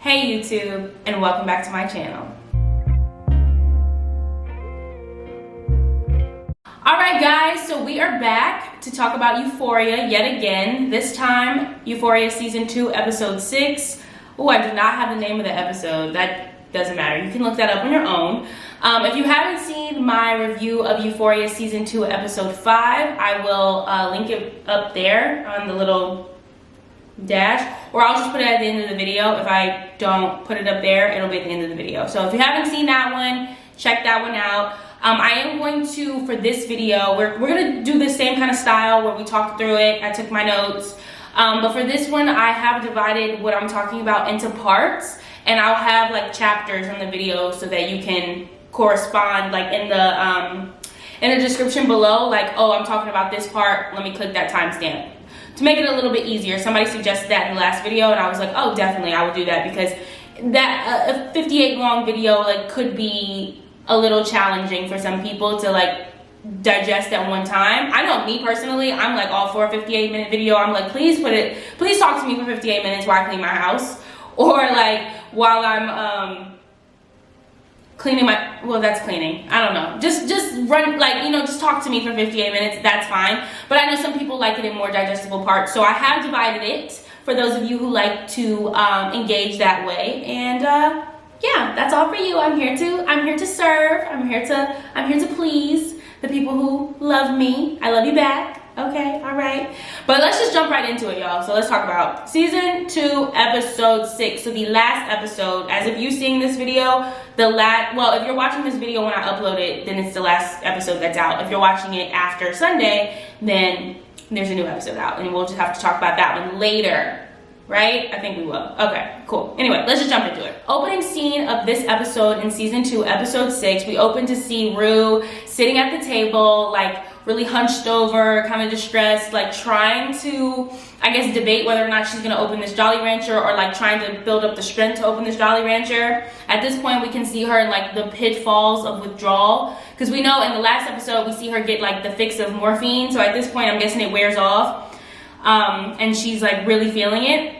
Hey YouTube, and welcome back to my channel. Alright guys, so we are back to talk about Euphoria yet again. This time, Euphoria Season 2, Episode 6. Oh, I do not have the name of the episode. That doesn't matter. You can look that up on your own. If you haven't seen my review of Euphoria Season 2, Episode 5, I will link it up there on the little dash, or I'll just put it at the end of the video. If I don't put it up there, it'll be at the end of the video. So if you haven't seen that one, check that one out. I am going to, for this video, we're gonna do the same kind of style where we talk through it. I took my notes, but for this one I have divided what I'm talking about into parts, and I'll have like chapters on the video so that you can correspond, like in the description below, like, oh, I'm talking about this part, let me click that timestamp to make it a little bit easier. Somebody suggested that in the last video, and I was like, oh, definitely I would do that, because that a 58 long video like could be a little challenging for some people to like digest at one time. I know me personally, I'm like all for a 58-minute video. I'm like, please talk to me for 58 minutes while I clean my house, or like while I'm cleaning my, well, that's cleaning, I don't know, just run, like, you know, just talk to me for 58 minutes, that's fine. But I know some people like it in more digestible parts, so I have divided it for those of you who like to engage that way. And yeah, that's all for you. I'm here to serve. I'm here to please the people who love me. I love you back. Okay, all right. But let's just jump right into it, y'all. So let's talk about Season 2, Episode 6. So the last episode, as of you seeing this video, well, if you're watching this video when I upload it, then it's the last episode that's out. If you're watching it after Sunday, then there's a new episode out, and we'll just have to talk about that one later. Right? I think we will. Okay, cool. Anyway, let's just jump into it. Opening scene of this episode in Season 2, Episode 6, we open to see Rue sitting at the table, like really hunched over, kind of distressed, like trying to, I guess, debate whether or not she's gonna open this Jolly Rancher, or like trying to build up the strength to open this Jolly Rancher. At this point, we can see her in like the pitfalls of withdrawal, because we know in the last episode, we see her get like the fix of morphine. So at this point, I'm guessing it wears off, and she's like really feeling it.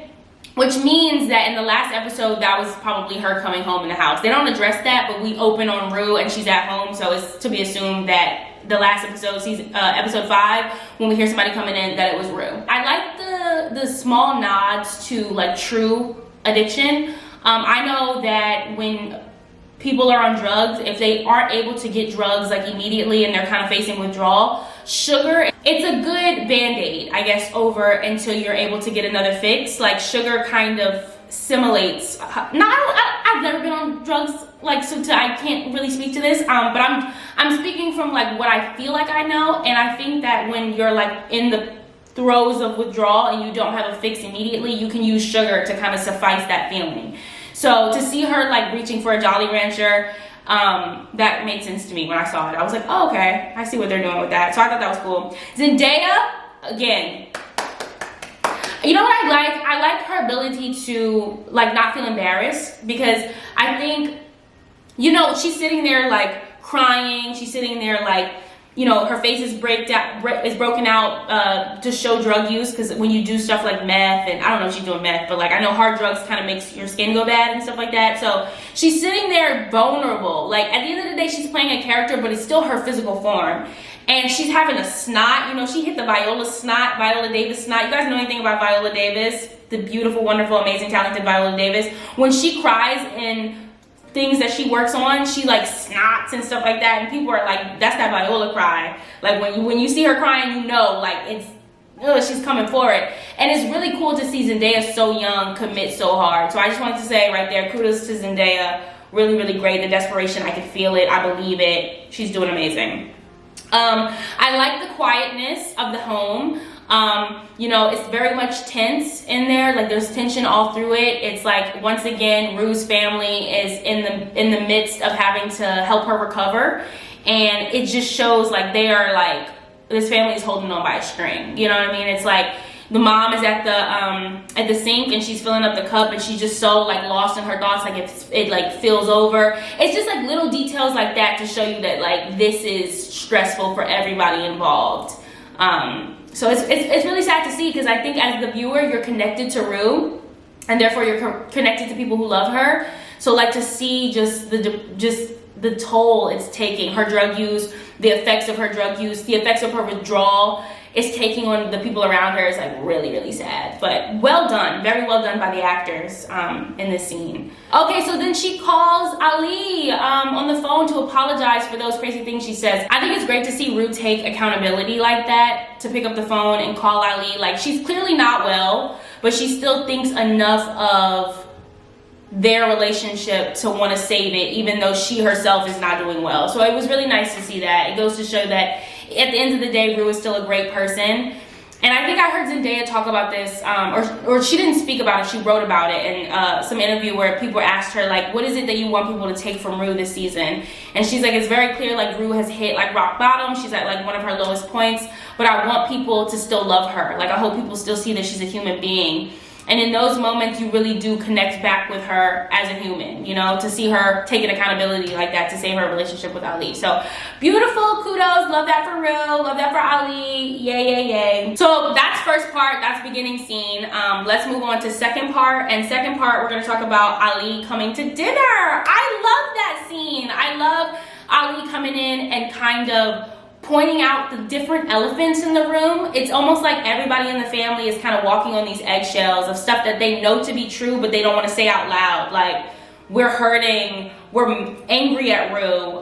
Which means that in the last episode, that was probably her coming home in the house. They don't address that, but we open on Rue and she's at home, so it's to be assumed that the last episode, episode 5, when we hear somebody coming in, that it was Rue. I like the small nods to like true addiction. I know that when people are on drugs, if they aren't able to get drugs like immediately and they're kind of facing withdrawal, sugar, it's a good band-aid, I guess, over until you're able to get another fix. Like sugar kind of simulates, I've never been on drugs, like, so I can't really speak to this, but I'm speaking from like what I feel like I know. And I think that when you're like in the throes of withdrawal and you don't have a fix immediately, you can use sugar to kind of suffice that feeling. So to see her like reaching for a Jolly Rancher, that made sense to me when I saw it. I was like, oh, okay, I see what they're doing with that. So I thought that was cool. Zendaya, again, you know what I like? I like her ability to like not feel embarrassed, because I think, you know, she's sitting there like crying. She's sitting there like, you know, her face is broken out to show drug use, because when you do stuff like meth, and I don't know if she's doing meth, but like I know hard drugs kind of makes your skin go bad and stuff like that. So she's sitting there vulnerable. Like at the end of the day, she's playing a character, but it's still her physical form. And she's having a snot. You know, she hit the Viola Davis snot. You guys know anything about Viola Davis? The beautiful, wonderful, amazing, talented Viola Davis. When she cries in things that she works on, she like snots and stuff like that, and people are like, that's that Viola cry. Like when you see her crying, you know, like it's, she's coming for it. And it's really cool to see Zendaya so young commit so hard. So I just wanted to say right there, kudos to Zendaya. Really, really great. The desperation, I can feel it, I believe it. She's doing amazing. I like the quietness of the home. You know, it's very much tense in there. Like there's tension all through it. It's like, once again, Rue's family is in the midst of having to help her recover, and it just shows like they are like, this family is holding on by a string. You know what I mean? It's like the mom is at the sink and she's filling up the cup, and she's just so like lost in her thoughts, like it like fills over. It's just like little details like that to show you that like this is stressful for everybody involved. So it's really sad to see, because I think as the viewer, you're connected to Rue, and therefore you're connected to people who love her. So like to see just the toll it's taking, her drug use, the effects of her drug use, the effects of her withdrawal is taking on the people around her is like really, really sad. But well done, very well done by the actors in this scene. Okay, so then she calls Ali on the phone to apologize for those crazy things she says. I think it's great to see Rue take accountability like that, to pick up the phone and call Ali. Like, she's clearly not well, but she still thinks enough of their relationship to want to save it, even though she herself is not doing well. So it was really nice to see that. It goes to show that at the end of the day, Rue is still a great person. And I think I heard Zendaya talk about this, or she didn't speak about it, she wrote about it in some interview where people asked her, like, what is it that you want people to take from Rue this season? And she's like, it's very clear, like, Rue has hit, like, rock bottom. She's at, like, one of her lowest points. But I want people to still love her. Like, I hope people still see that she's a human being. And in those moments, you really do connect back with her as a human, you know, to see her taking accountability like that to save her relationship with Ali. So beautiful, kudos, love that for Rue, love that for Ali, yay, yay, yay. So that's first part, that's beginning scene. Let's move on to second part. And second part, we're gonna talk about Ali coming to dinner. I love that scene. I love Ali coming in and kind of pointing out the different elephants in the room. It's almost like everybody in the family is kind of walking on these eggshells of stuff that they know to be true, but they don't want to say out loud. Like, we're hurting, we're angry at Rue.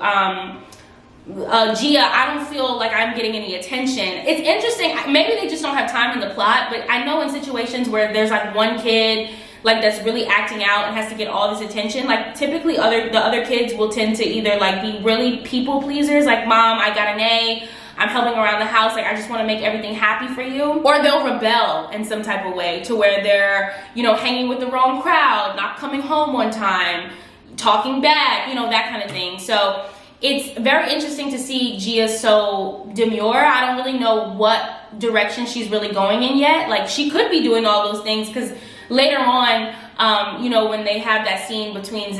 Gia, I don't feel like I'm getting any attention. It's interesting, maybe they just don't have time in the plot, but I know in situations where there's like one kid like that's really acting out and has to get all this attention, like typically the other kids will tend to either like be really people pleasers, like, mom, I got an A, I'm helping around the house, like I just want to make everything happy for you, or they'll rebel in some type of way to where they're, you know, hanging with the wrong crowd, not coming home one time, talking back, you know, that kind of thing. So it's very interesting to see Gia so demure. I don't really know what direction she's really going in yet. Like, she could be doing all those things, because later on, you know, when they have that scene between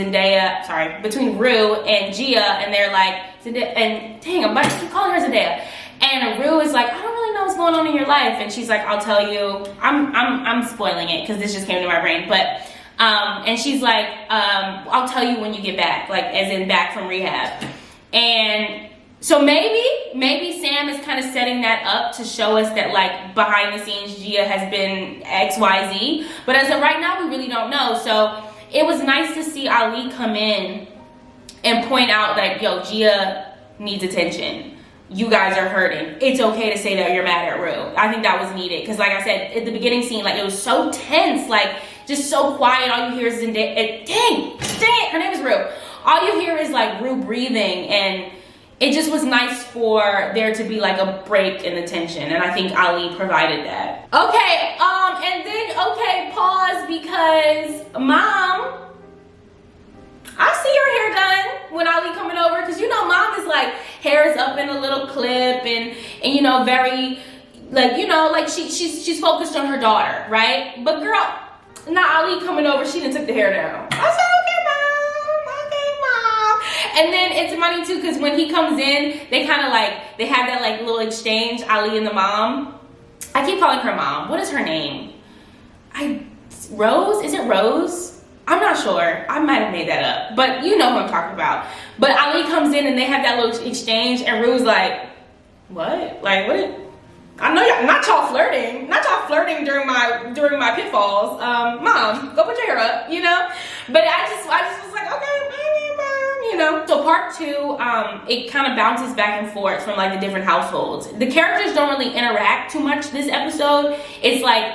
between Rue and Gia, and they're like, and dang, I'm about to keep calling her Zendaya. And Rue is like, I don't really know what's going on in your life. And she's like, I'll tell you. I'm spoiling it because this just came to my brain. But, and she's like, I'll tell you when you get back, like as in back from rehab. And so maybe Sam is kind of setting that up to show us that, like, behind the scenes Gia has been XYZ, but as of right now we really don't know. So it was nice to see Ali come in and point out, like, yo, Gia needs attention, you guys are hurting, it's okay to say that you're mad at Rue. I think that was needed, because like I said at the beginning scene, like, it was so tense, like just so quiet. All you hear is dang, her name is Rue. All you hear is like Rue breathing, and it just was nice for there to be like a break in the tension, and I think Ali provided that. Okay, and then, pause, because Mom, I see your hair done when Ali coming over, because you know Mom is like, hair is up in a little clip, and you know, very, like, you know, like she's focused on her daughter, right? But girl, now Ali coming over, she done took the hair down. I said, and then it's funny too, because when he comes in, they kind of like, they have that like little exchange, Ali and the mom. I keep calling her mom. What is her name? Rose? Is it Rose? I'm not sure. I might have made that up, but you know who I'm talking about. But Ali comes in and they have that little exchange, and Rue's like, what? Like, what? I know y'all, not y'all flirting during my pitfalls. Mom, go put your hair up, you know? But I just was like, okay, Mom, you know. So part two, it kind of bounces back and forth from like the different households. The characters don't really interact too much this episode. It's like,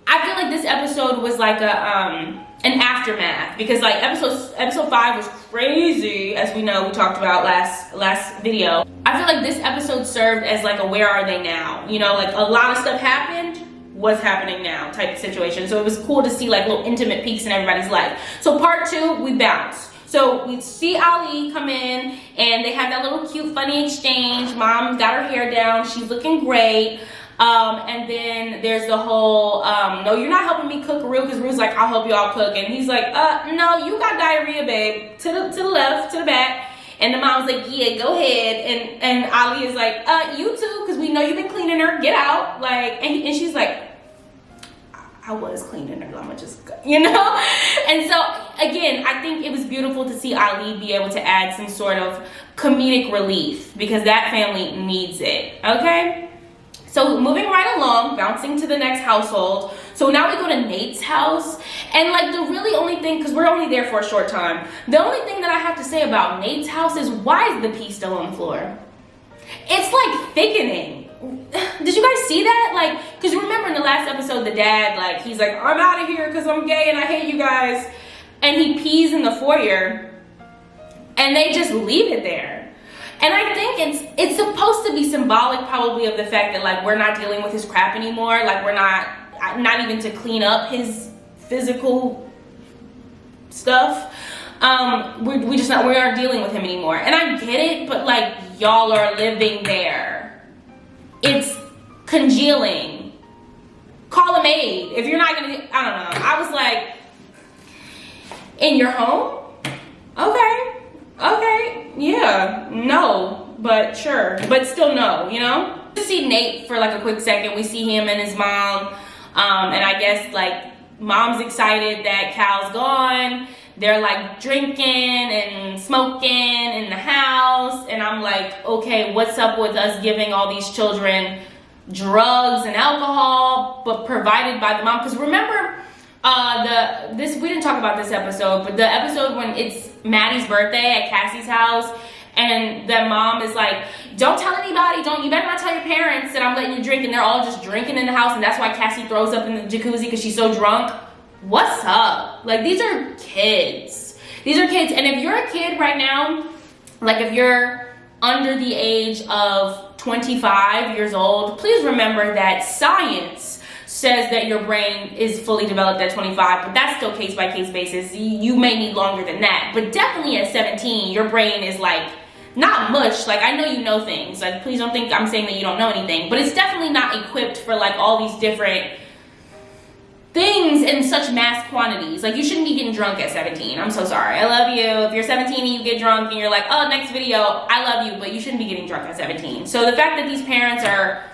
I feel like this episode was like an aftermath, because like episode 5 was crazy, as we know, we talked about last video. I feel like this episode served as like a where are they now, you know, like a lot of stuff happened, what's happening now type of situation. So it was cool to see like little intimate peeks in everybody's life. So part 2, we bounce. So we see Ali come in and they have that little cute funny exchange. Mom got her hair down, she's looking great. And then there's the whole, no, you're not helping me cook, Rue, because Rue's like, I'll help y'all cook. And he's like, no, you got diarrhea, babe. To the left, to the back. And the mom's like, yeah, go ahead. And Ali is like, you too, because we know you've been cleaning her. Get out. Like, and she's like, I was cleaning her, I'ma just, you know? And so, again, I think it was beautiful to see Ali be able to add some sort of comedic relief because that family needs it, okay? So moving right along, bouncing to the next household. So now we go to Nate's house. And like the really only thing, because we're only there for a short time, the only thing that I have to say about Nate's house is why is the pee still on the floor? It's like thickening. Did you guys see that? Like, because remember in the last episode, the dad, like, he's like, I'm out of here because I'm gay and I hate you guys. And he pees in the foyer and they just leave it there. And I think it's supposed to be symbolic probably of the fact that like we're not dealing with his crap anymore. Like we're not even to clean up his physical stuff. We aren't dealing with him anymore. And I get it, but like y'all are living there. It's congealing. Call a maid. If you're not gonna, I don't know. I was like, in your home? Okay, yeah, no, but sure, but still no, you know? We see Nate for like a quick second. We see him and his mom, and I guess like mom's excited that Cal's gone. They're like drinking and smoking in the house, and I'm like, okay, what's up with us giving all these children drugs and alcohol, but provided by the mom? Because remember, we didn't talk about this episode, but the episode when it's Maddy's birthday at Cassie's house, and the mom is like, don't tell anybody, you better not tell your parents that I'm letting you drink, and they're all just drinking in the house, and that's why Cassie throws up in the jacuzzi because she's so drunk. What's up? Like, these are kids, and if you're a kid right now, like if you're under the age of 25 years old, please remember that science says that your brain is fully developed at 25, but that's still case by case basis. You may need longer than that, but definitely at 17, your brain is like not much. Like, I know you know things. Like, please don't think I'm saying that you don't know anything, but it's definitely not equipped for like all these different things in such mass quantities. Like, you shouldn't be getting drunk at 17. I'm so sorry. I love you. If you're 17 and you get drunk and you're like, oh, next video, I love you, but you shouldn't be getting drunk at 17. So the fact that these parents are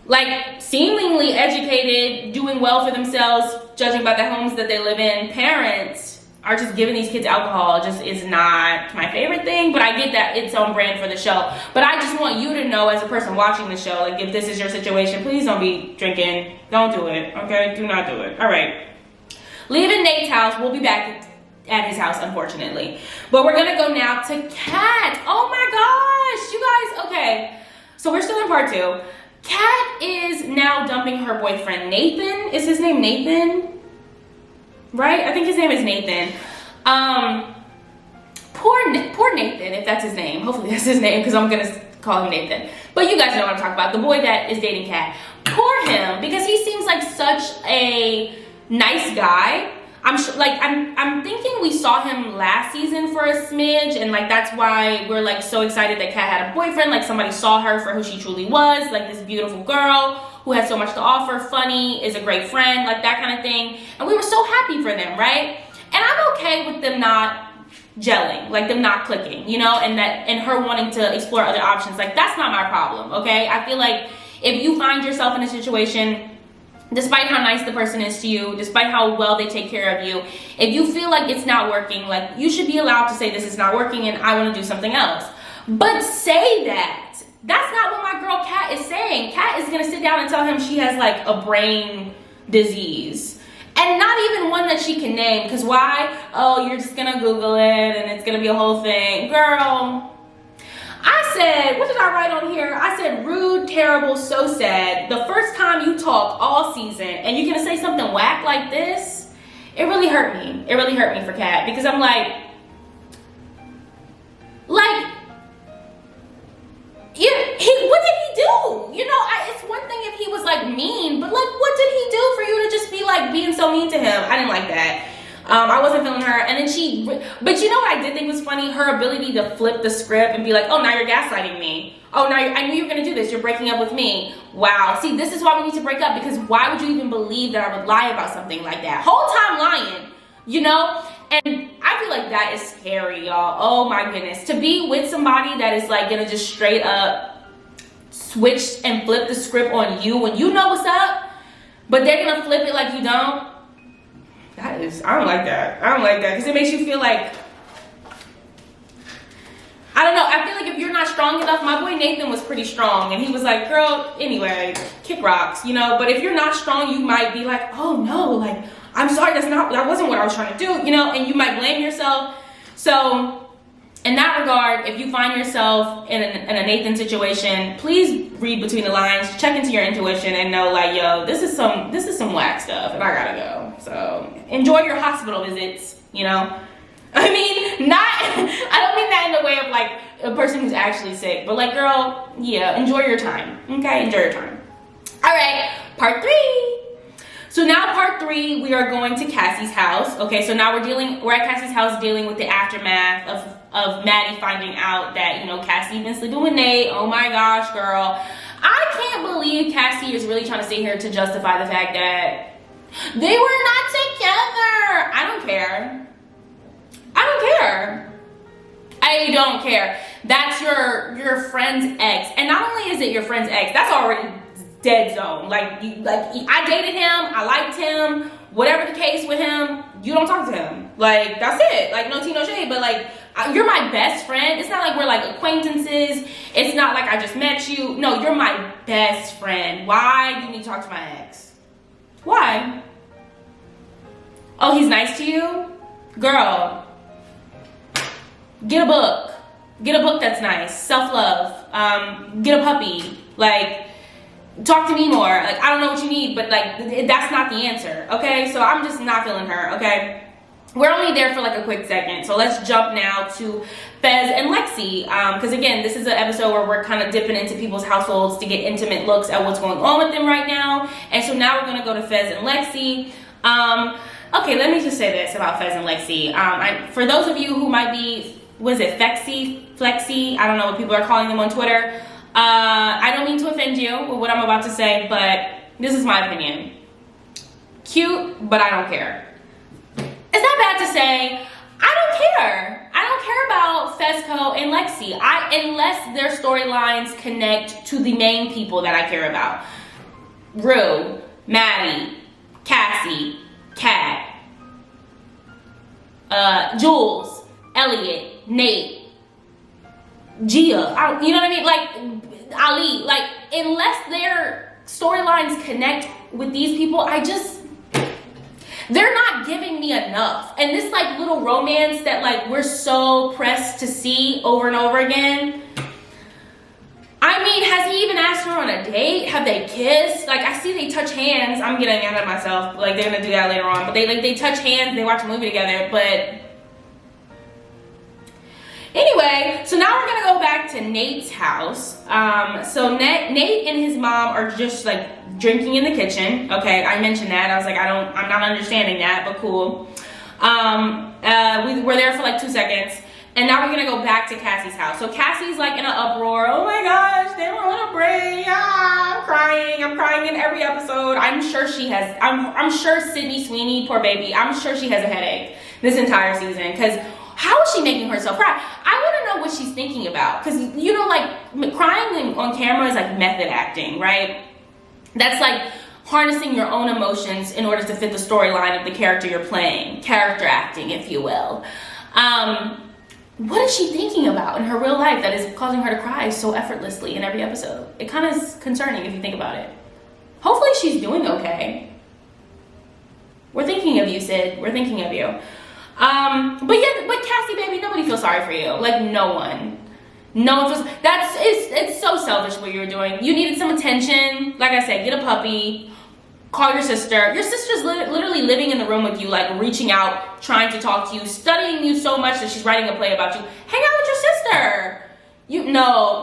like seemingly educated, doing well for themselves, judging by the homes that they live in, parents are just giving these kids alcohol just is not my favorite thing, but I get that it's on brand for the show. But I just want you to know as a person watching the show, like if this is your situation, please don't be drinking. Don't do it, okay? Do not do it. All right. Leaving Nate's house, we'll be back at his house, unfortunately. But we're gonna go now to Kat. Oh my gosh, you guys, okay. So we're still in part 2. Kat is now dumping her boyfriend Nathan. Is his name Nathan? Right? I think his name is Nathan. Poor Nathan, if that's his name. Hopefully that's his name because I'm going to call him Nathan. But you guys know what I'm talking about. The boy that is dating Kat. Poor him, because he seems like such a nice guy. I'm thinking we saw him last season for a smidge, and like that's why we're like so excited that Kat had a boyfriend. Like somebody saw her for who she truly was, like this beautiful girl who has so much to offer, funny, is a great friend, like that kind of thing. And we were so happy for them, right? And I'm okay with them not gelling, like them not clicking, you know, and her wanting to explore other options. Like that's not my problem, okay? I feel like if you find yourself in a situation, despite how nice the person is to you, despite how well they take care of you, if you feel like it's not working, like you should be allowed to say this is not working and I want to do something else. But say that. That's not what my girl Kat is saying. Kat is going to sit down and tell him she has like a brain disease. And not even one that she can name. Because why? Oh, you're just going to Google it and it's going to be a whole thing. Girl, I said, what did I write on here? I said, rude, terrible, so sad. The first time you talk all season and you're going to say something whack like this, it really hurt me. It really hurt me for Kat because I'm like, what did he do? You know, it's one thing if he was like mean, but like, what did he do for you to just be like being so mean to him? I didn't like that. I wasn't feeling her. And then but you know what I did think was funny? Her ability to flip the script and be like, oh, now you're gaslighting me. Oh, now I knew you were going to do this. You're breaking up with me. Wow. See, this is why we need to break up, because why would you even believe that I would lie about something like that? Whole time lying, you know? And I feel like that is scary, y'all. Oh my goodness. To be with somebody that is like going to just straight up switch and flip the script on you when you know what's up. but they're gonna flip it like you don't. I don't like that. I don't like that because it makes you feel like, I don't know. I feel like if you're not strong enough, my boy Nathan was pretty strong, and he was like, girl, anyway, kick rocks, you know. But if you're not strong, you might be like, oh no, like, I'm sorry, that wasn't what I was trying to do, you know, and you might blame yourself. So in that regard, if you find yourself in a Nathan situation, please read between the lines, check into your intuition, and know, like, yo, this is some whack stuff, and I gotta go. So enjoy your hospital visits, you know. I mean, I don't mean that in the way of like a person who's actually sick, but like, girl, yeah, enjoy your time, okay? Enjoy your time. All right, part 3. So now part 3, we are going to Cassie's house. Okay, so now we're at Cassie's house dealing with the aftermath of Maddy finding out that, you know, Cassie been sleeping with Nate. Oh my gosh, girl. I can't believe Cassie is really trying to sit here to justify the fact that they were not together. I don't care. I don't care. I don't care. That's your friend's ex. And not only is it your friend's ex, that's already dead zone. Like I dated him, I liked him, whatever the case with him, you don't talk to him. Like, that's it. Like, no tea, no shade, but like, you're my best friend. It's not like we're like acquaintances. It's not like I just met you. No, you're my best friend. Why do you need to talk to my ex? Why? Oh, he's nice to you? Girl, get a book. Get a book that's nice. Self-love. Get a puppy. Like, talk to me more. Like, I don't know what you need, but like, that's not the answer, okay? So I'm just not feeling her, okay? We're only there for like a quick second, so let's jump now to Fez and Lexi, because again, this is an episode where we're kind of dipping into people's households to get intimate looks at what's going on with them right now. And so now we're going to go to Fez and Lexi. Okay, let me just say this about Fez and Lexi. For those of you who might be, was it Flexi? I don't know what people are calling them on Twitter. I don't mean to offend you with what I'm about to say, but this is my opinion. Cute, but I don't care. It's not bad to say, I don't care. I don't care about Fezco and Lexi. Unless their storylines connect to the main people that I care about. Rue, Maddy, Cassie, Kat, Jules, Elliot, Nate, Gia, you know what I mean? Like, Ali, like, unless their storylines connect with these people, they're not giving me enough. And this like little romance that like we're so pressed to see over and over again. I mean, has he even asked her on a date? Have they kissed? Like, I see they touch hands. I'm getting ahead of myself. Like, they're gonna do that later on. But they touch hands, they watch a movie together, but anyway, so now we're gonna go back to Nate's house. So Nate and his mom are just like drinking in the kitchen. Okay, I mentioned that. I was like, I'm not understanding that, but cool. We were there for like 2 seconds, and now we're gonna go back to Cassie's house. So Cassie's like in an uproar. Oh my gosh, they don't want to break. I'm crying in every episode. I'm sure she has. I'm sure Sydney Sweeney, poor baby. I'm sure she has a headache this entire season because. How is she making herself cry? I want to know what she's thinking about. Because, you know, like, crying on camera is like method acting, right? That's like harnessing your own emotions in order to fit the storyline of the character you're playing. Character acting, if you will. What is she thinking about in her real life that is causing her to cry so effortlessly in every episode? It kind of is concerning if you think about it. Hopefully she's doing okay. We're thinking of you, Sid. We're thinking of you. But Cassie, baby, nobody feels sorry for you. Like, no one feels, it's so selfish what you were doing. You needed some attention. Like I said, get a puppy, call your sister. Your sister's literally living in the room with you, like reaching out, trying to talk to you, studying you so much that she's writing a play about you. Hang out with your sister. No,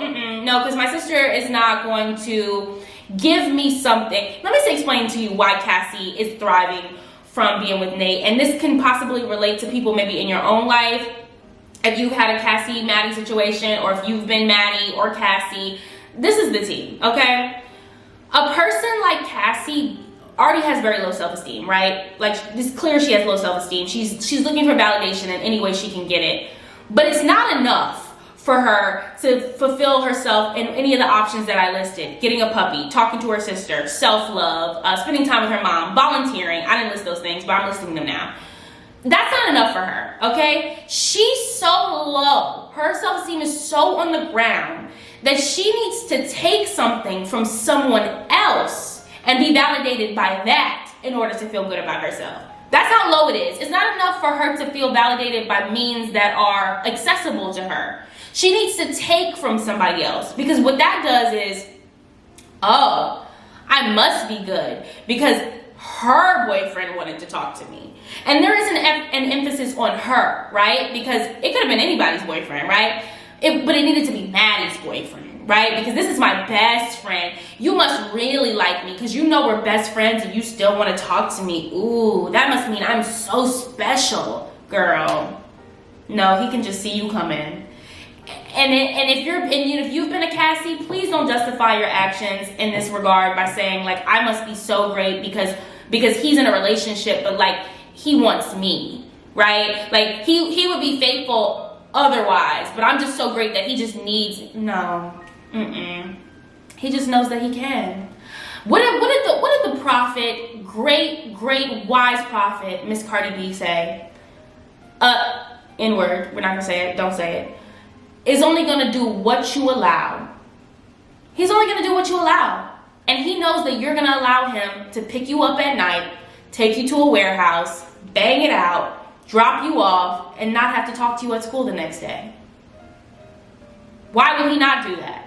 because my sister is not going to give me something. Let me explain to you why Cassie is thriving from being with Nate, and this can possibly relate to people maybe in your own life. If you've had a Cassie Maddy situation, or if you've been Maddy or Cassie, this is the tea, okay? A person like Cassie already has very low self-esteem, right? Like, it's clear she has low self-esteem. She's looking for validation in any way she can get it, but it's not enough for her to fulfill herself in any of the options that I listed. Getting a puppy, talking to her sister, self-love, spending time with her mom, volunteering. I didn't list those things, but I'm listing them now. That's not enough for her, okay? She's so low. Her self-esteem is so on the ground that she needs to take something from someone else and be validated by that in order to feel good about herself. That's how low it is. It's not enough for her to feel validated by means that are accessible to her. She needs to take from somebody else, because what that does is, oh, I must be good because her boyfriend wanted to talk to me. And there is an emphasis on her, right? Because it could have been anybody's boyfriend, right? But it needed to be Maddy's boyfriend, right? Because this is my best friend. You must really like me because you know we're best friends and you still want to talk to me. Ooh, that must mean I'm so special, girl. No, he can just see you come in. And if you've been a Cassie, please don't justify your actions in this regard by saying like, I must be so great because he's in a relationship, but like he wants me, right? Like he would be faithful otherwise, but I'm just so great that he just needs, no, he just knows that he can. What did the prophet, great wise prophet, Miss Cardi B say? N-word, we're not gonna say it, don't say it. Is only gonna do what you allow. He's only gonna do what you allow. And he knows that you're gonna allow him to pick you up at night, take you to a warehouse, bang it out, drop you off, and not have to talk to you at school the next day. Why would he not do that?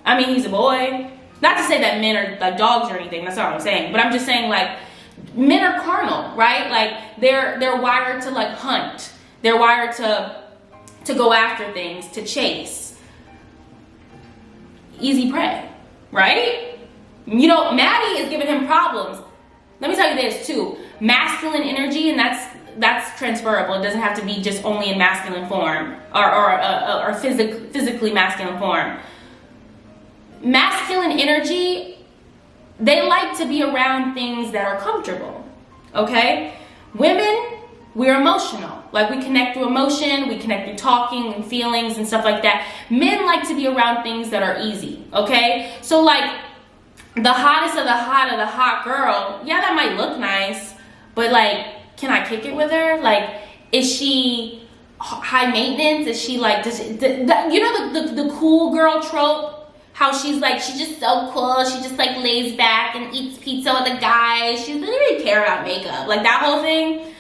I mean, he's a boy. Not to say that men are like dogs or anything, that's not what I'm saying. But I'm just saying like, men are carnal, right? Like they're wired to like hunt. They're wired to go after things, to chase. Easy prey, right? You know, Maddy is giving him problems. Let me tell you this too. Masculine energy, and that's transferable. It doesn't have to be just only in masculine form or physically masculine form. Masculine energy, they like to be around things that are comfortable, okay? Women, we're emotional. Like we connect through emotion, we connect through talking and feelings and stuff like that. Men like to be around things that are easy, okay? So like the hottest of the hot girl, yeah, that might look nice, but like, can I kick it with her? Like, is she high maintenance? Is she like, you know the cool girl trope? How she's like, she's just so cool. She just like lays back and eats pizza with the guys. She doesn't even care about makeup. Like that whole thing.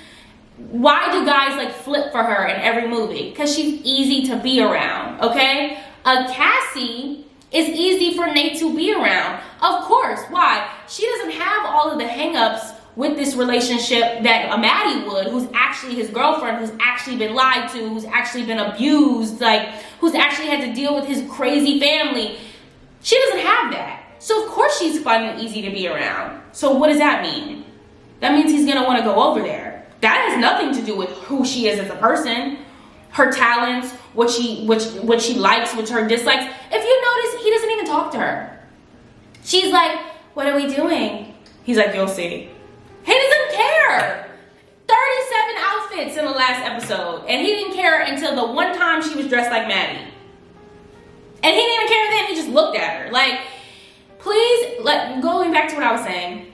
Why do guys like flip for her in every movie? Because she's easy to be around, okay? A Cassie is easy for Nate to be around. Of course, why? She doesn't have all of the hang-ups with this relationship that a Maddy would, who's actually his girlfriend, who's actually been lied to, who's actually been abused, like, who's actually had to deal with his crazy family. She doesn't have that. So of course she's fun and easy to be around. So what does that mean? That means he's gonna wanna go over there. That has nothing to do with who she is as a person, her talents, what she likes, what her dislikes. If you notice, he doesn't even talk to her. She's like, what are we doing? He's like, you'll see. He doesn't care. 37 outfits in the last episode, and he didn't care until the one time she was dressed like Maddy. And he didn't even care then, he just looked at her. Like, please, going back to what I was saying,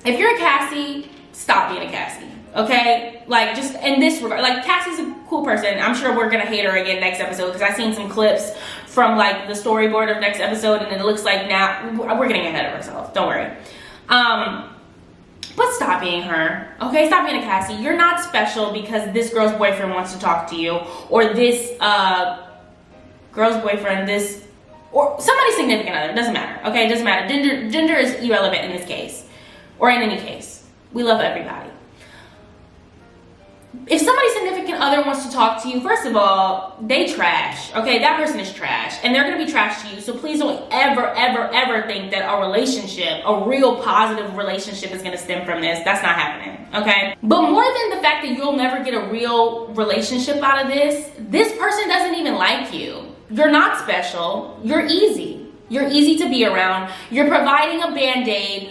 if you're a Cassie, stop being a Cassie. Okay, like just in this regard, like Cassie's a cool person. I'm sure we're gonna hate her again next episode because I've seen some clips from like the storyboard of next episode, and it looks like now we're getting ahead of ourselves. Don't worry. But stop being her. Okay, stop being a Cassie. You're not special because this girl's boyfriend wants to talk to you, or this girl's boyfriend, this or somebody's significant other. It doesn't matter. Okay, it doesn't matter. Gender is irrelevant in this case, or in any case. We love everybody. If somebody's significant other wants to talk to you, first of all, they trash, okay? That person is trash, and they're gonna be trash to you, so please don't ever think that a relationship, a real positive relationship is gonna stem from this. That's not happening, okay? But more than the fact that you'll never get a real relationship out of this person doesn't even like you. You're not special, you're easy. You're easy to be around. You're providing a Band-Aid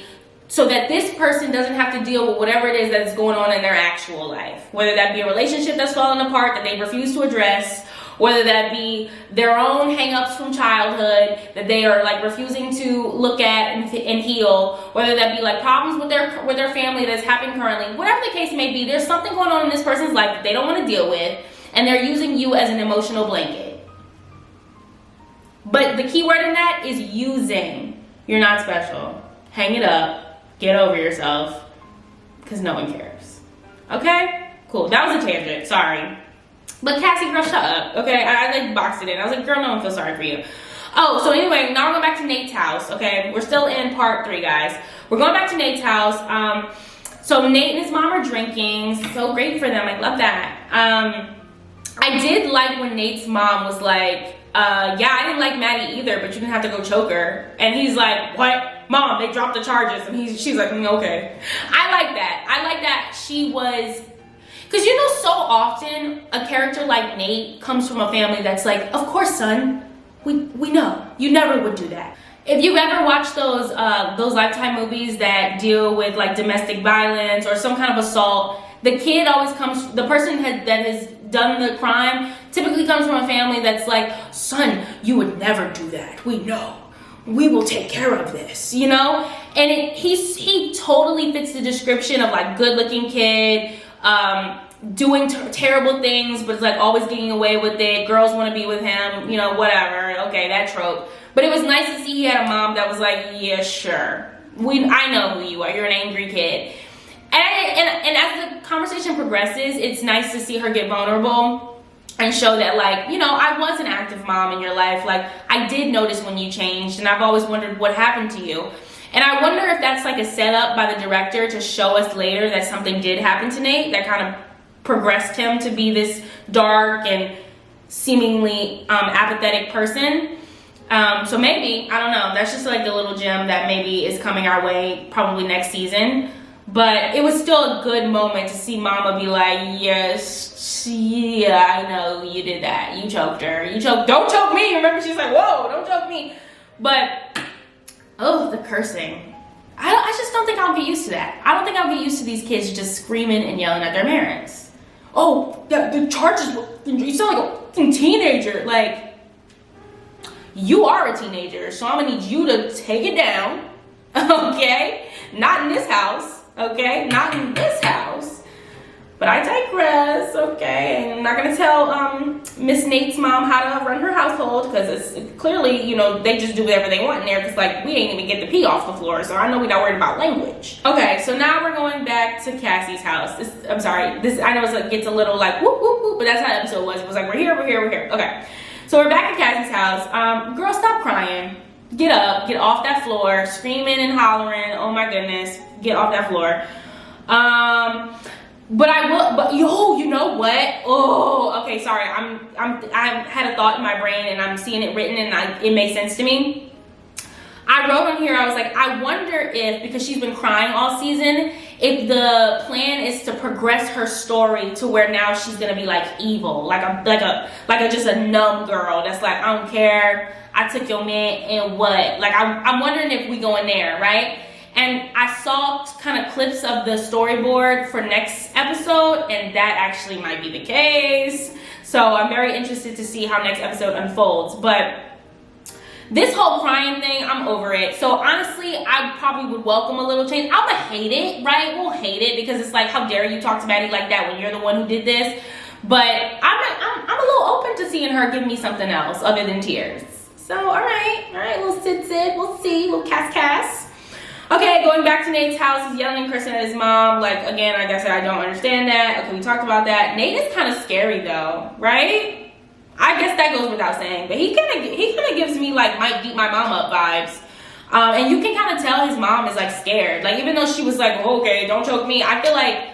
so that this person doesn't have to deal with whatever it is that's going on in their actual life. Whether that be a relationship that's falling apart that they refuse to address, whether that be their own hang-ups from childhood that they are like refusing to look at and heal, whether that be like problems with their family that's happening currently, whatever the case may be, there's something going on in this person's life that they don't want to deal with, and they're using you as an emotional blanket. But the key word in that is using. You're not special. Hang it up. Get over yourself. Because no one cares. Okay? Cool. That was a tangent. Sorry. But Cassie, girl, shut up. Okay? I like boxed it in. I was like, girl, no one feels sorry for you. Oh, so anyway, now we're going back to Nate's house. Okay? We're still in part 3, guys. We're going back to Nate's house. So Nate and his mom are drinking. So great for them. I love that. I did like when Nate's mom was like, yeah, I didn't like Maddy either, but you didn't have to go choke her. And he's like, what? Mom, they dropped the charges. And she's like, okay. I like that. I like that she was, because you know, so often a character like Nate comes from a family that's like, of course, son, we know. You never would do that. If you've ever watched those Lifetime movies that deal with like domestic violence or some kind of assault, the kid always comes, the person that has done the crime typically comes from a family that's like, son, you would never do that. We know. We will take care of this, you know? And he totally fits the description of like good-looking kid, doing terrible things, but like always getting away with it. Girls want to be with him, you know, whatever. Okay, that trope. But it was nice to see he had a mom that was like, yeah, sure. I know who you are. You're an angry kid. And as the conversation progresses, it's nice to see her get vulnerable and show that, like, you know, I was an active mom in your life. Like, I did notice when you changed, and I've always wondered what happened to you. And I wonder if that's like a setup by the director to show us later that something did happen to Nate that kind of progressed him to be this dark and seemingly apathetic person. So maybe, I don't know, that's just like a little gem that maybe is coming our way probably next season. But it was still a good moment to see Mama be like, yes, yeah, I know you did that. You choked her. Don't choke me. Remember, she's like, whoa, don't choke me. But, oh, the cursing. I just don't think I'll get used to that. I don't think I'll get used to these kids just screaming and yelling at their parents. Oh, the charges, you sound like a fucking teenager. Like, you are a teenager, so I'm gonna need you to take it down, okay? Not in this house. Okay, not in this house, but I digress. Okay, and I'm not gonna tell Miss Nate's mom how to run her household, because it's clearly, you know, they just do whatever they want in there, because like we ain't even get the pee off the floor, so I know we're not worried about language. Okay, so now we're going back to Cassie's house. I know it gets a little like whoop whoop whoop, but that's how the episode was. It was like we're here. Okay, so we're back at Cassie's house. Girl, stop crying. Get up, get off that floor, screaming and hollering. Oh my goodness, get off that floor. But you know what? Oh, okay, sorry. I had a thought in my brain and I'm seeing it written and it makes sense to me. I wrote on here, I was like, I wonder if, because she's been crying all season, if the plan is to progress her story to where now she's gonna be like evil, like a just a numb girl that's like, I don't care, I took your man and what? Like I'm wondering if we go in there, right? And I saw kind of clips of the storyboard for next episode, and that actually might be the case. So I'm very interested to see how next episode unfolds. But this whole crying thing, I'm over it. So honestly, I probably would welcome a little change. I'm gonna hate it, right? We'll hate it because it's like, how dare you talk to Maddy like that when you're the one who did this? But I'm a little open to seeing her give me something else other than tears. So all right, little sit, we'll see, little Cass. Okay, going back to Nate's house, he's yelling and cursing at his mom. Like, again, like I said, I don't understand that. Okay, we talked about that. Nate is kind of scary though, right? I guess that goes without saying, but he kind of gives me like might beat my mom up vibes. And you can kind of tell his mom is like scared. Like, even though she was like, oh, okay, don't choke me, I feel like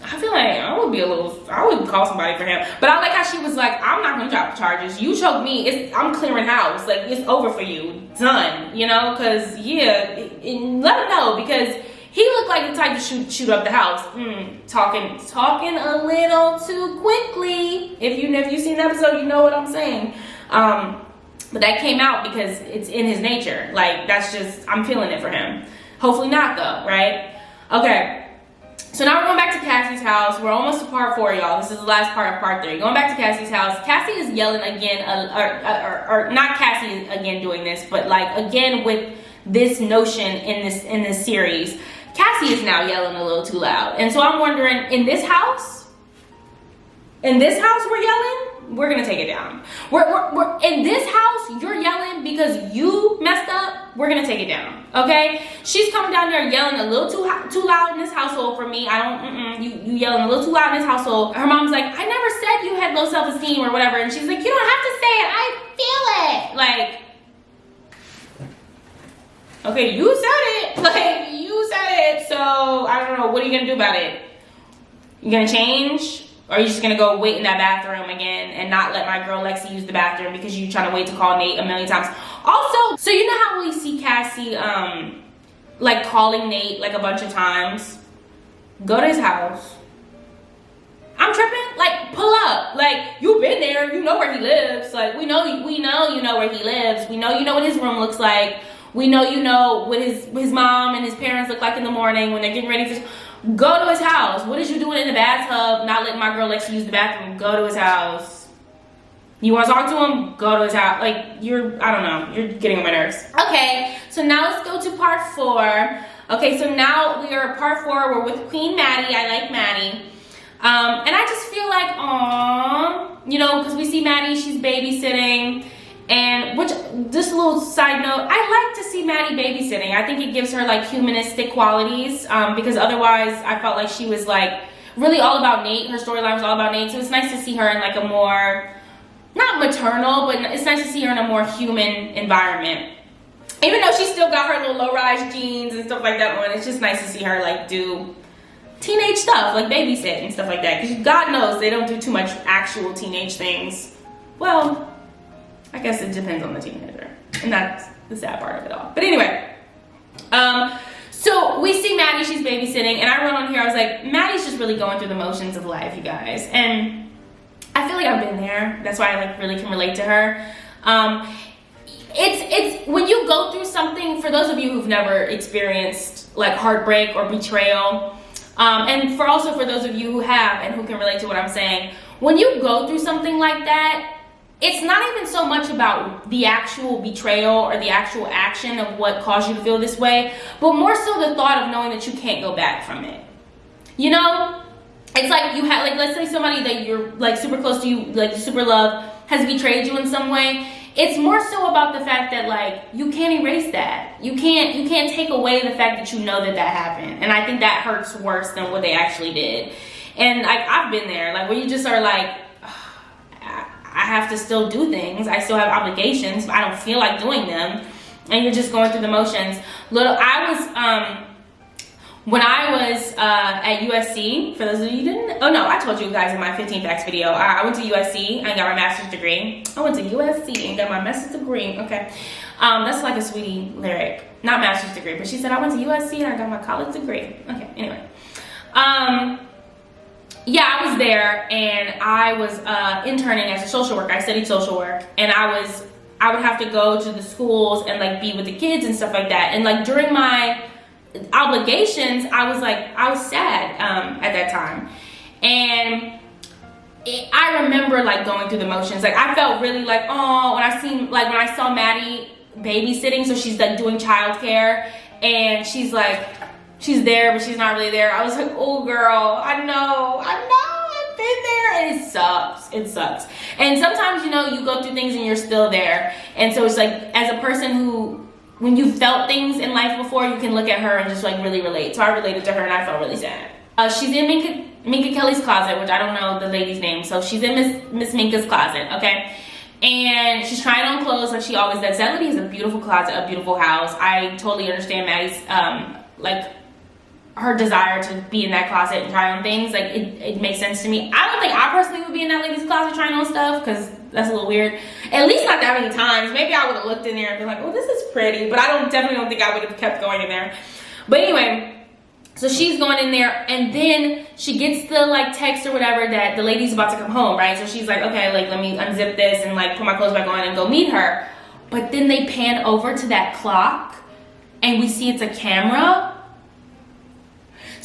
I would call somebody for him. But I like how she was like, I'm not gonna drop the charges. You choke me, I'm clearing house. Like, it's over for you, done. You know, because yeah, let him know, because he looked like the type to shoot up the house. Talking a little too quickly. If you've seen the episode, you know what I'm saying. But that came out because it's in his nature. Like, that's just, I'm feeling it for him. Hopefully not though, right? Okay. So now we're going back to Cassie's house. We're almost to part 4, y'all. This is the last part of part 3. Going back to Cassie's house. Cassie is yelling again, or not Cassie again doing this, but like again with this notion in this series. Cassie is now yelling a little too loud. And so I'm wondering, in this house we're yelling? We're gonna take it down. We're in this house, you're yelling because you messed up. We're gonna take it down, okay? She's coming down there yelling a little too loud in this household for me. You yelling a little too loud in this household. Her mom's like, I never said you had low self-esteem or whatever. And she's like, you don't have to say it. I feel it. Like, okay, you said it. Like, you said it. So I don't know. What are you gonna do about it? You gonna change? Or are you just gonna go wait in that bathroom again and not let my girl Lexi use the bathroom because you're trying to wait to call Nate a million times? Also, so you know how we see Cassie like calling Nate like a bunch of times? Go to his house. I'm tripping? Like, pull up. Like, you've been there, you know where he lives. Like, we know you know where he lives. We know you know what his room looks like. We know you know what his mom and his parents look like in the morning when they're getting ready for. Go to his house. What is you doing in the bathtub, not letting my girl Lexi use the bathroom? Go to his house. You want to talk to him? Go to his house. Like, I don't know. You're getting on my nerves. Okay, so now let's go to part 4. Okay, so now we are at part 4. We're with Queen Maddy. I like Maddy. And I just feel like, aww, you know, because we see Maddy, she's babysitting. And which, just a little side note, I like to see Maddy babysitting. I think it gives her like humanistic qualities, because otherwise I felt like she was like really all about Nate. Her storyline was all about Nate. So it's nice to see her in like a more, not maternal, but it's nice to see her in a more human environment. Even though she's still got her little low-rise jeans and stuff like that on, it's just nice to see her like do teenage stuff, like babysit and stuff like that. Because God knows they don't do too much actual teenage things. Well, I guess it depends on the teenager, and that's the sad part of it all. But anyway, so we see Maddy, she's babysitting, and I wrote on here, I was like, Maddy's just really going through the motions of life, you guys. And I feel like I've been there. That's why I like really can relate to her. It's when you go through something, for those of you who've never experienced like heartbreak or betrayal, and for those of you who have and who can relate to what I'm saying, when you go through something like that, it's not even so much about the actual betrayal or the actual action of what caused you to feel this way, but more so the thought of knowing that you can't go back from it. You know, it's like you have, like, let's say somebody that you're like super close to, you like you super love, has betrayed you in some way. It's more so about the fact that like you can't erase that. You can't take away the fact that you know that happened. And I think that hurts worse than what they actually did. And like I've been there, like where you just are like, I have to still do things. I still have obligations, but I don't feel like doing them. And you're just going through the motions. When I was at USC, for those of you who didn't, oh no, I told you guys in my 15 facts video, I went to USC and got my master's degree. I went to USC and got my master's degree, okay. That's like a sweetie lyric, not master's degree, but she said I went to USC and I got my college degree. Okay, anyway. Yeah, I was there and I was interning as a social worker. I studied social work, and I would have to go to the schools and like be with the kids and stuff like that. And like during my obligations, I was sad at that time. And I remember like going through the motions. Like I felt really like, oh, when I saw Maddy babysitting, so she's like doing childcare, and she's there, but she's not really there. I was like, oh girl, I know, I've been there, and it sucks. And sometimes, you know, you go through things and you're still there. And so it's like, as a person who, when you felt things in life before, you can look at her and just like really relate. So I related to her and I felt really sad. She's in Minka Kelly's closet, which I don't know the lady's name. So she's in Miss Minka's closet, okay? And she's trying on clothes like she always does. That lady has a beautiful closet, a beautiful house. I totally understand Maddy's, like, her desire to be in that closet and try on things. Like, it makes sense to me. I don't think I personally would be in that lady's closet trying on stuff, because that's a little weird. At least not that many times. Maybe I would have looked in there and been like, oh, this is pretty. But I definitely don't think I would have kept going in there. But anyway, so she's going in there, and then she gets the like text or whatever that the lady's about to come home, right? So she's like, okay, like let me unzip this and like put my clothes back on and go meet her. But then they pan over to that clock and we see it's a camera.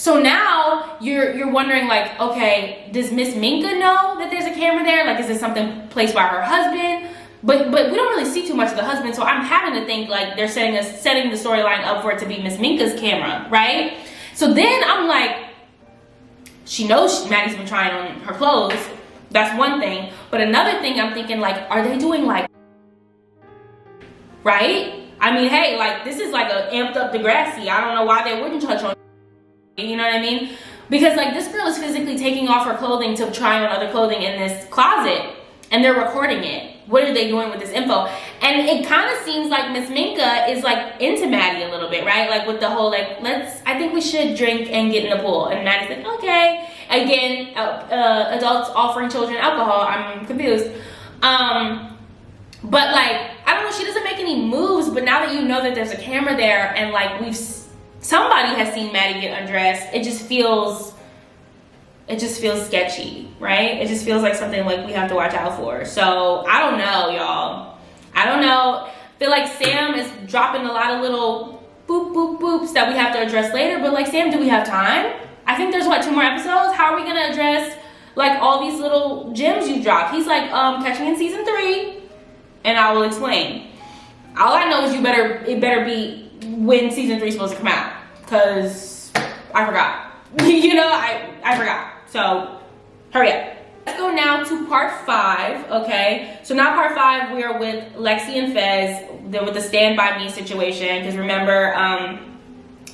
So now you're wondering, like, okay, does Miss Minka know that there's a camera there? Like, is this something placed by her husband? But we don't really see too much of the husband, so I'm having to think like they're setting the storyline up for it to be Miss Minka's camera, right? So then I'm like, she knows Maddy's been trying on her clothes. That's one thing. But another thing I'm thinking, like, are they doing like, right? I mean, hey, like, this is like a amped up Degrassi. I don't know why they wouldn't touch on, you know what I mean? Because like this girl is physically taking off her clothing to try on other clothing in this closet, and they're recording it. What are they doing with this info? And it kind of seems like Miss Minka is like into Maddy a little bit, right? Like with the whole like, I think we should drink and get in the pool. And Maddy's like, okay. Again, adults offering children alcohol. I'm confused. But like, I don't know, she doesn't make any moves, but now that you know that there's a camera there and like somebody has seen Maddy get undressed, it just feels sketchy, right? It just feels like something like we have to watch out for. So I don't know, y'all. I don't know. I feel like Sam is dropping a lot of little boop, boop, boops that we have to address later. But like, Sam, do we have time? I think there's what, 2 more episodes? How are we gonna address like all these little gems you dropped? He's like, catch me in season 3 and I will explain. All I know is it better be when season 3 is supposed to come out. Cause I forgot. You know, I forgot. So hurry up. Let's go now to part 5, okay? So now part 5, we are with Lexi and Fez. They're with the Stand By Me situation. Because remember,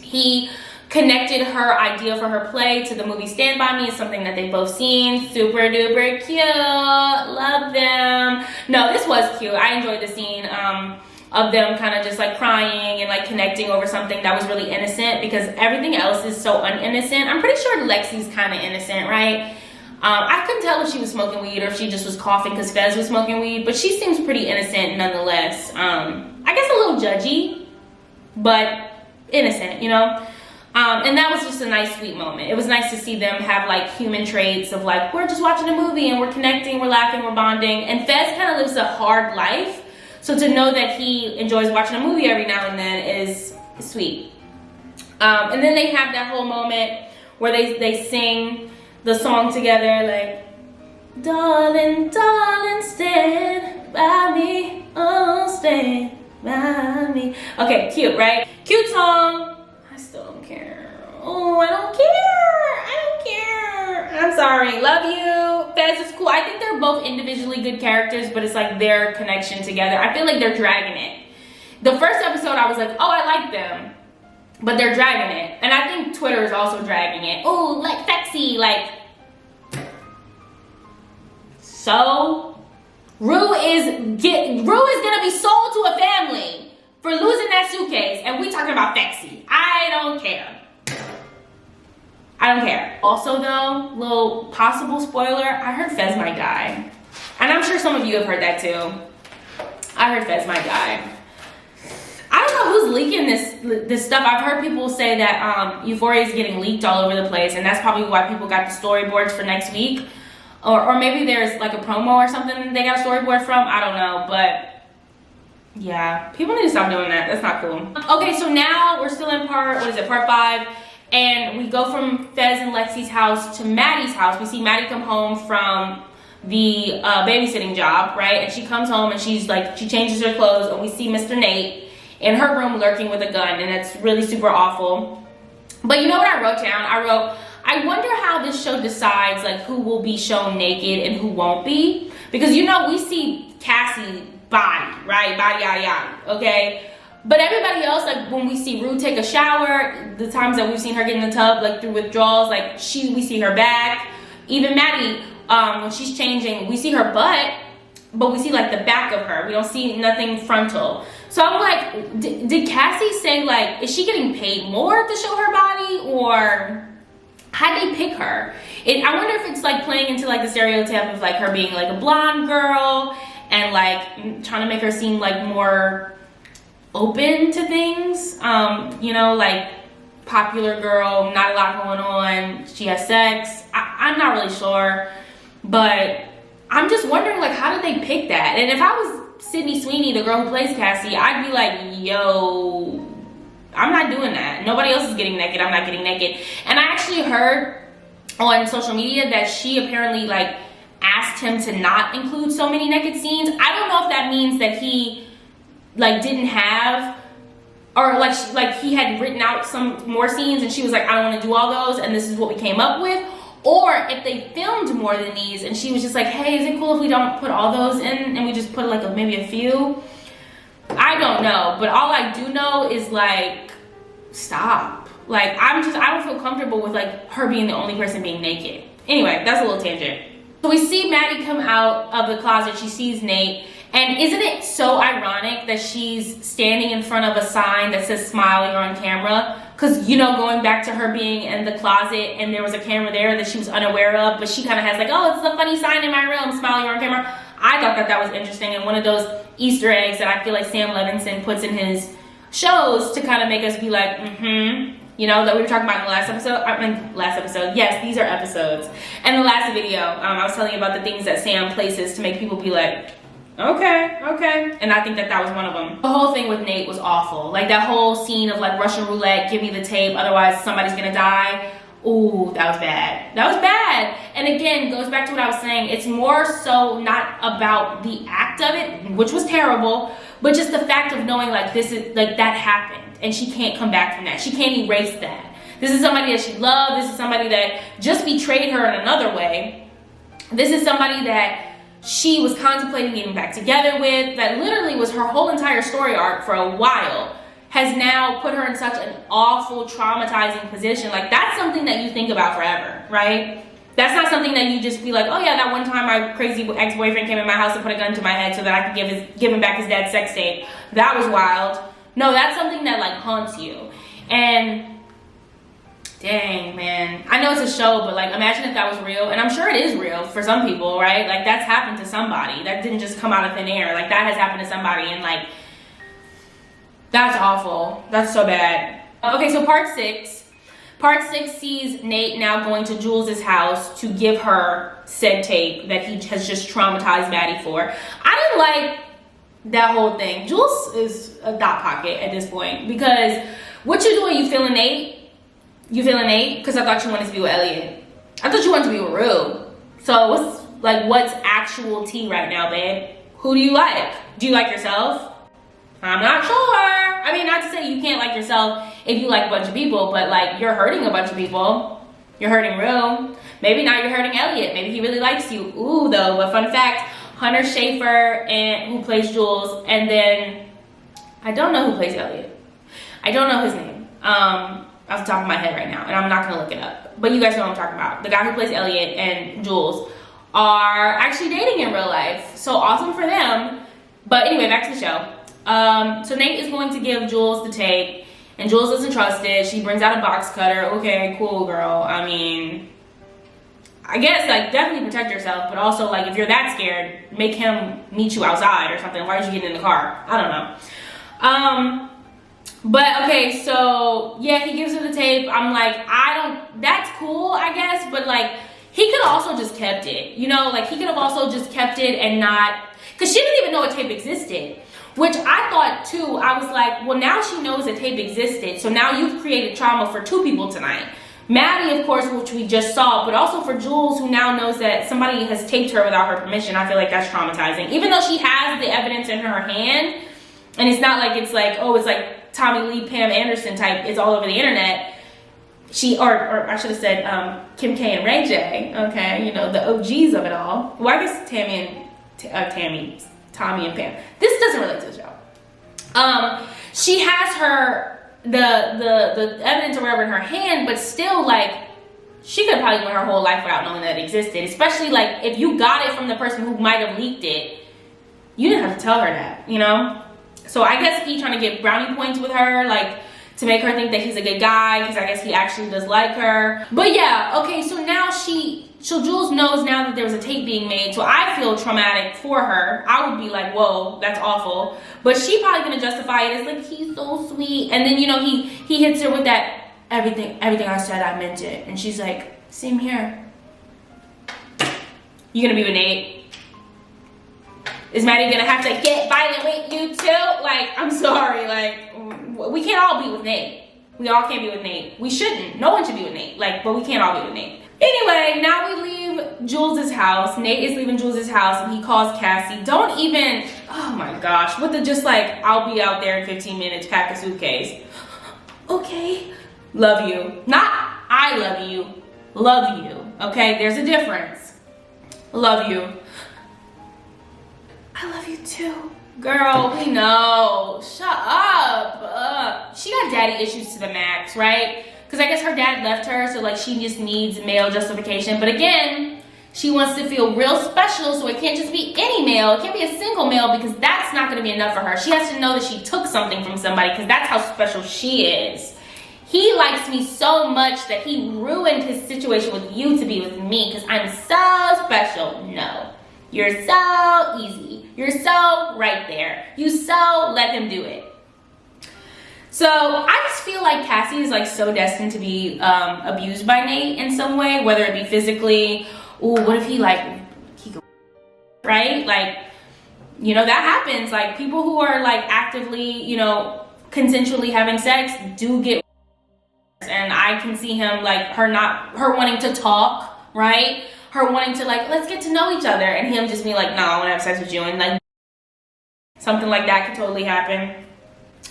he connected her idea for her play to the movie Stand By Me. It's something that they've both seen. Super duper cute. Love them. No, this was cute. I enjoyed the scene of them kind of just like crying and like connecting over something that was really innocent, because everything else is so uninnocent. I'm pretty sure Lexi's kind of innocent, right? I couldn't tell if she was smoking weed or if she just was coughing because Fez was smoking weed, but she seems pretty innocent nonetheless. I guess a little judgy, but innocent, you know? And that was just a nice, sweet moment. It was nice to see them have like human traits of like, we're just watching a movie and we're connecting, we're laughing, we're bonding. And Fez kind of lives a hard life. So to know that he enjoys watching a movie every now and then is sweet. And then they have that whole moment where they sing the song together, like, darling, darling, stand by me, oh, stand by me. Okay, cute, right? Cute song. I still don't care. Oh, I don't care. I'm sorry. Love you. Fez is cool. I think they're both individually good characters, but it's like their connection together. I feel like they're dragging it. The first episode, I was like, oh, I like them. But they're dragging it. And I think Twitter is also dragging it. Oh, like sexy, like. So, Rue is gonna be sold to a family for losing that suitcase, and we talking about sexy. I don't care. Also though, little possible spoiler, I heard Fez might die. And I'm sure some of you have heard that too. I heard Fez might die. I don't know who's leaking this stuff. I've heard people say that Euphoria is getting leaked all over the place, and that's probably why people got the storyboards for next week. Or maybe there's like a promo or something they got a storyboard from. I don't know, but yeah, people need to stop doing that. That's not cool. Okay, so now we're still in part 5, and we go from Fez and Lexi's house to Maddy's house. We see Maddy come home from the babysitting job, right? And she comes home and she's like, she changes her clothes, and we see Mr. Nate in her room lurking with a gun, and it's really super awful. But you know what I wrote down? I wonder how this show decides like who will be shown naked and who won't be. Because you know, we see Cassie body, right? Body, okay? But everybody else, like when we see Rue take a shower, the times that we've seen her get in the tub, like through withdrawals, like we see her back. Even Maddy, when she's changing, we see her butt, but we see like the back of her. We don't see nothing frontal. So I'm like, did Cassie say like, is she getting paid more to show her body, or how'd they pick her? I wonder if it's like playing into like the stereotype of like her being like a blonde girl and like trying to make her seem like more open to things. You know, like popular girl, not a lot going on, she has sex. I'm not really sure, but I'm just wondering like, how did they pick that? And if I was Sydney Sweeney, the girl who plays Cassie, I'd be like, yo, I'm not doing that. Nobody else is getting naked. I'm not getting naked. And I actually heard on social media that she apparently like asked him to not include so many naked scenes. I don't know if that means that he like didn't have, or like he had written out some more scenes and she was like, I don't want to do all those and this is what we came up with, or if they filmed more than these and she was just like, hey, is it cool if we don't put all those in and we just put like maybe a few? I don't know, but all I do know is like, stop. Like I don't feel comfortable with like her being the only person being naked. Anyway, that's a little tangent. So we see Maddy come out of the closet. She sees Nate. And isn't it so ironic that she's standing in front of a sign that says smile, you're on camera? Because, you know, going back to her being in the closet and there was a camera there that she was unaware of, but she kind of has like, oh, it's a funny sign in my room, smile, you're on camera. I thought that was interesting, and one of those Easter eggs that I feel like Sam Levinson puts in his shows to kind of make us be like, you know, that we were talking about in the last episode. Yes, these are episodes. And the last video, I was telling you about the things that Sam places to make people be like, okay. And I think that was one of them. The whole thing with Nate was awful. Like that whole scene of like Russian roulette, give me the tape, otherwise somebody's gonna die. Ooh, that was bad. That was bad. And again, goes back to what I was saying. It's more so not about the act of it, which was terrible, but just the fact of knowing like this is like that happened and she can't come back from that. She can't erase that. This is somebody that she loved. This is somebody that just betrayed her in another way. This is somebody that she was contemplating getting back together with, that literally was her whole entire story arc for a while, has now put her in such an awful, traumatizing position. Like that's something that you think about forever, right? That's not something that you just be like, oh yeah, that one time my crazy ex-boyfriend came in my house and put a gun to my head so that I could give him back his dad's sex tape. That was wild. No, that's something that like haunts you. And dang, man, I know it's a show, but like imagine if that was real. And I'm sure it is real for some people, right? Like that's happened to somebody. That didn't just come out of thin air. Like that has happened to somebody, and like that's awful. That's so bad. Okay, so part six sees Nate now going to Jules' house to give her said tape that he has just traumatized Maddy for. I didn't like that whole thing. Jules is a dot pocket at this point, because what you doing? You feeling Nate? You feeling Nate? Because I thought you wanted to be with Elliot. I thought you wanted to be with Rue. So what's actual tea right now, babe? Who do you like? Do you like yourself? I'm not sure. I mean, not to say you can't like yourself if you like a bunch of people, but like you're hurting a bunch of people. You're hurting Rue. Maybe now you're hurting Elliot. Maybe he really likes you. Ooh, though, but fun fact, Hunter Schafer, who plays Jules, and then I don't know who plays Elliot. I don't know his name off the top of my head right now, and I'm not gonna look it up. But you guys know what I'm talking about. The guy who plays Elliot and Jules are actually dating in real life. So awesome for them. But anyway, back to the show. So Nate is going to give Jules the tape, and Jules doesn't trust it. She brings out a box cutter. Okay, cool, girl. I mean, I guess like definitely protect yourself, but also like if you're that scared, make him meet you outside or something. Why did you get in the car? I don't know. But okay, so yeah, he gives her the tape. I'm like, that's cool, I guess, but like he could have also just kept it, you know, like he could have also just kept it and not, because she didn't even know a tape existed. Which I thought too, I was like, well, now she knows a tape existed, so now you've created trauma for two people tonight. Maddy, of course, which we just saw, but also for Jules, who now knows that somebody has taped her without her permission. I feel like that's traumatizing. Even though she has the evidence in her hand, and it's not like it's like, oh, it's like Tommy Lee, Pam Anderson type, it's all over the internet. Or I should have said Kim K and Ray J, okay, you know, the OGs of it all. Well, I guess Tommy and Pam. This doesn't relate to the show. She has her the evidence or whatever in her hand, but still like she could have probably went her whole life without knowing that it existed. Especially like if you got it from the person who might have leaked it, you didn't have to tell her that, you know? So I guess he trying to get brownie points with her, like to make her think that he's a good guy, because I guess he actually does like her. But yeah, okay, so now so Jules knows now that there was a tape being made, so I feel traumatic for her. I would be like, whoa, that's awful. But she probably gonna justify it as like, he's so sweet. And then, you know, he hits her with that, everything I said, I meant it. And she's like, same here. You gonna be with Nate? Is Maddy gonna have to get violent with you too? Like, I'm sorry, like, we can't all be with Nate. We all can't be with Nate. We shouldn't. No one should be with Nate. Like, but we can't all be with Nate. Anyway, now we leave Jules' house. Nate is leaving Jules' house and he calls Cassie. Don't even, oh my gosh, with the just like, I'll be out there in 15 minutes, pack a suitcase. Okay. Love you. Not I love you. Love you. Okay, there's a difference. Love you. I love you too. Girl, we know. Shut up. She got daddy issues to the max, right? Because I guess her dad left her, so like she just needs male justification. But again, she wants to feel real special, so it can't just be any male. It can't be a single male because that's not going to be enough for her. She has to know that she took something from somebody because that's how special she is. He likes me so much that he ruined his situation with you to be with me because I'm so special. No. You're so easy. You're so right there. You so let him do it. So I just feel like Cassie is like so destined to be abused by Nate in some way, whether it be physically. Ooh, what if he right? Like, you know, that happens. Like people who are like actively, you know, consensually having sex do get, and I can see him like her wanting to talk, right? Her wanting to like, let's get to know each other, and him just being like, no, I want to have sex with you, and like something like that could totally happen.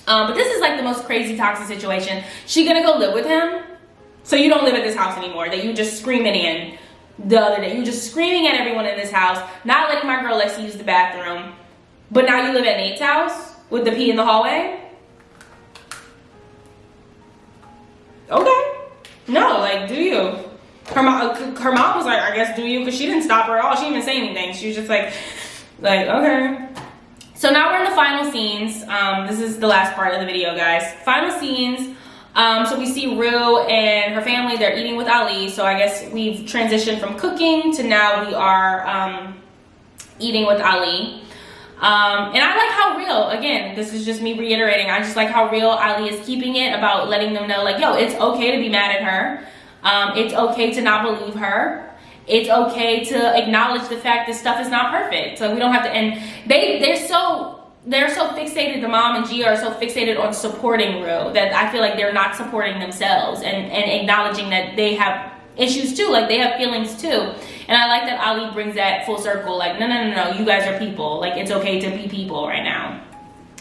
But this is like the most crazy toxic situation. She gonna go live with him? So you don't live at this house anymore that you just screaming in the other day. You just screaming at everyone in this house, not letting my girl Lexi use the bathroom. But now you live at Nate's house with the pee in the hallway? Okay. No, like, do you? Her mom was like, I guess do you? Because she didn't stop her at all. She didn't even say anything. She was just like, okay. So now we're in the final scenes. This is the last part of the video, guys. Final scenes. So we see Rue and her family. They're eating with Ali. So I guess we've transitioned from cooking to now we are eating with Ali. And I like how real, again, this is just me reiterating, I just like how real Ali is keeping it about letting them know, like, yo, it's okay to be mad at her. It's okay to not believe her. It's okay to acknowledge the fact that stuff is not perfect. So we don't have to, and they're so fixated, the mom and Gia are so fixated on supporting Rue that I feel like they're not supporting themselves and acknowledging that they have issues too, like they have feelings too. And I like that Ali brings that full circle, like, no, you guys are people. Like, it's okay to be people right now.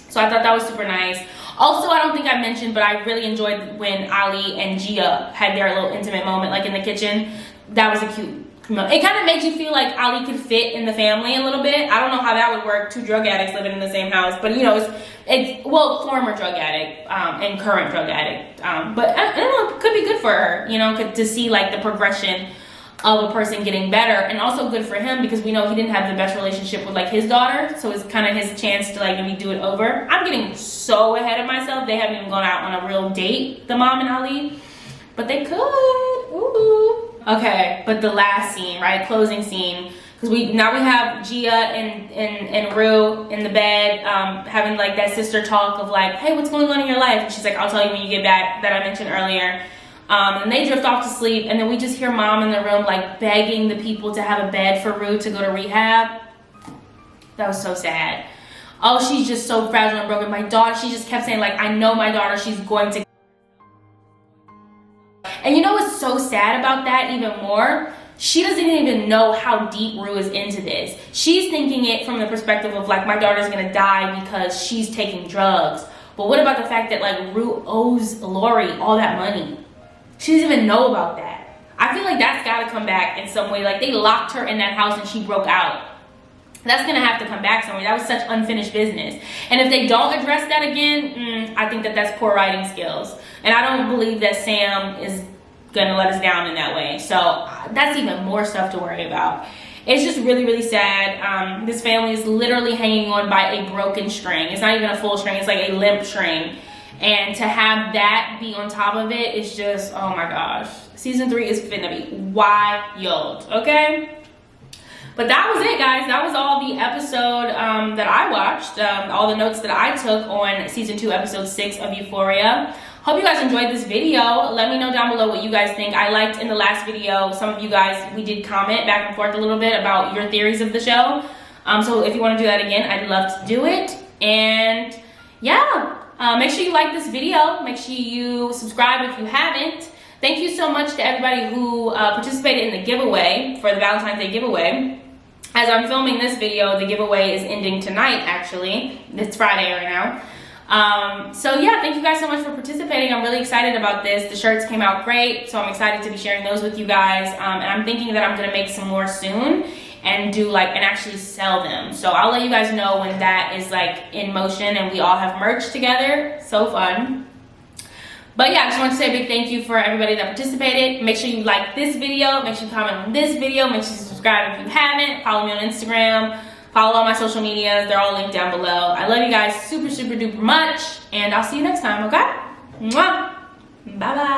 So I thought that was super nice. Also, I don't think I mentioned, but I really enjoyed when Ali and Gia had their little intimate moment, like in the kitchen. That was a cute moment. It kind of made you feel like Ali could fit in the family a little bit. I don't know how that would work, two drug addicts living in the same house. But, you know, it's well, former drug addict and current drug addict. But I don't know, it could be good for her, you know, to see like the progression of a person getting better, and also good for him because we know he didn't have the best relationship with like his daughter, so it's kind of his chance to like maybe do it over. I'm getting so ahead of myself. They haven't even gone out on a real date, the mom and Ali, but they could. Ooh. Okay, but the last scene, right, closing scene, because now we have Gia and Rue in the bed having like that sister talk of like, hey, what's going on in your life? And she's like, I'll tell you when you get back, that I mentioned earlier. And they drift off to sleep, and then we just hear mom in the room like begging the people to have a bed for Rue to go to rehab. That was so sad. Oh, she's just so fragile and broken. My daughter, she just kept saying like, I know my daughter, she's going to. And you know what's so sad about that even more? She doesn't even know how deep Rue is into this. She's thinking it from the perspective of like, my daughter's gonna die because she's taking drugs. But what about the fact that like Rue owes Lori all that money? She doesn't even know about that. I feel like that's got to come back in some way. Like they locked her in that house and she broke out. That's going to have to come back somewhere. That was such unfinished business. And if they don't address that again, I think that that's poor writing skills. And I don't believe that Sam is going to let us down in that way. So that's even more stuff to worry about. It's just really, really sad. This family is literally hanging on by a broken string. It's not even a full string. It's like a limp string. And to have that be on top of it is just, oh my gosh. Season 3 is finna be wild, okay? But that was it, guys. That was all the episode that I watched. All the notes that I took on Season 2, Episode 6 of Euphoria. Hope you guys enjoyed this video. Let me know down below what you guys think. I liked in the last video, some of you guys, we did comment back and forth a little bit about your theories of the show. So if you want to do that again, I'd love to do it. And yeah. Make sure you like this video. Make sure you subscribe if you haven't. Thank you so much to everybody who participated in the giveaway for the Valentine's Day giveaway. As I'm filming this video, the giveaway is ending tonight, actually. It's Friday right now. So yeah, thank you guys so much for participating. I'm really excited about this. The shirts came out great, so I'm excited to be sharing those with you guys. And I'm thinking that I'm gonna make some more soon and and actually sell them. So I'll let you guys know when that is like in motion and we all have merch together. So fun. But yeah, I just want to say a big thank you for everybody that participated. Make sure you like this video. Make sure you comment on this video. Make sure you subscribe if you haven't. Follow me on Instagram. Follow all my social medias. They're all linked down below. I love you guys super, super duper much. And I'll see you next time, okay? Mwah! Bye-bye.